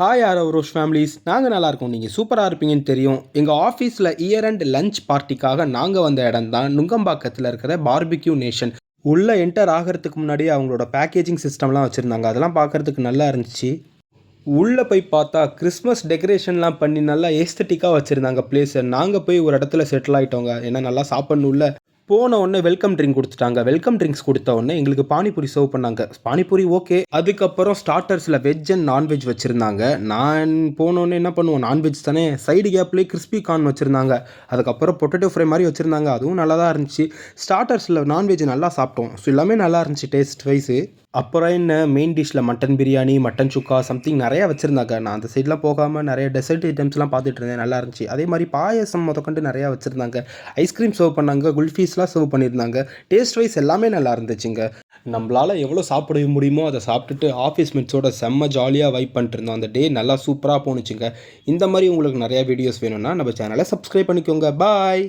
Hi ஆரோரோஷ் families, நாங்கள் நல்லா இருக்கோம். நீங்கள் சூப்பராக இருப்பீங்கன்னு தெரியும். எங்கள் ஆஃபீஸில் இயர் அண்ட் லஞ்ச் பார்ட்டிக்காக நாங்கள் வந்த இடம் தான் நுங்கம்பாக்கத்தில் இருக்கிற பார்பிக்யூ நேஷன். உள்ளே என்டர் ஆகிறதுக்கு முன்னாடியே அவங்களோட பேக்கேஜிங் சிஸ்டம்லாம் வச்சுருந்தாங்க. அதெல்லாம் பார்க்குறதுக்கு நல்லா இருந்துச்சு. உள்ளே போய் பார்த்தா கிறிஸ்மஸ் டெக்கரேஷன்லாம் பண்ணி நல்லா ஏஸ்தட்டிக்காக வச்சுருந்தாங்க பிளேஸை. நாங்கள் போய் ஒரு இடத்துல செட்டில் ஆகிட்டோங்க. ஏன்னா நல்லா சாப்பிட்ணுல்ல. போன உடனே வெல்கம் ட்ரிங்க் கொடுத்துட்டாங்க. வெல்கம் ட்ரிங்க்ஸ் கொடுத்த உடனே எங்களுக்கு பானிபூரி சர்வ் பண்ணாங்க. பானிபூரி ஓகே. அதுக்கப்புறம் ஸ்டார்டர்ஸில் வெஜ் அண்ட் நான்வெஜ் வச்சுருந்தாங்க. நான் போனோடனே என்ன பண்ணுவோம், நான்வெஜ் தானே, சைடு கேப்லேயே கிறிஸ்பி கார்ன் வச்சுருந்தாங்க. அதுக்கப்புறம் பொட்டேட்டோ ஃப்ரை மாதிரி வச்சுருந்தாங்க. அதுவும் நல்லா தான் இருந்துச்சு. ஸ்டார்டர்ஸில் நான்வெஜ் நல்லா சாப்பிட்டோம். ஸோ எல்லாமே நல்லா இருந்துச்சு டேஸ்ட் வைஸு. அப்புறம் என்ன, மெயின் டிஷ்ஷில் மட்டன் பிரியாணி, மட்டன் சுக்கா, சம்திங் நிறையா வச்சுருந்தாங்க. நான் அந்த சைட்லாம் போகாமல் நிறைய டெசர்ட் ஐட்டம்ஸ்லாம் பார்த்துட்டு இருந்தேன். நல்லா இருந்துச்சு. அதே மாதிரி பாயசம் முதற்கொண்டு நிறையா வச்சுருந்தாங்க. ஐஸ்கிரீம் சர்வ் பண்ணாங்க, குல்ஃபீஸ்லாம் சர்வ் பண்ணியிருந்தாங்க. டேஸ்ட் வைஸ் எல்லாமே நல்லா இருந்துச்சுங்க. நம்மளால் எவ்வளோ சாப்பிட முடியுமோ அதை சாப்பிட்டுட்டு ஆஃபீஸ் மேட்ஸோட செம்ம ஜாலியாக வைப் பண்ணிட்டு இருந்தோம். அந்த டே நல்லா சூப்பராக போணுச்சுங்க. இந்த மாதிரி உங்களுக்கு நிறையா வீடியோஸ் வேணும்னா நம்ம சேனலை சப்ஸ்கிரைப் பண்ணிக்கோங்க. பாய்.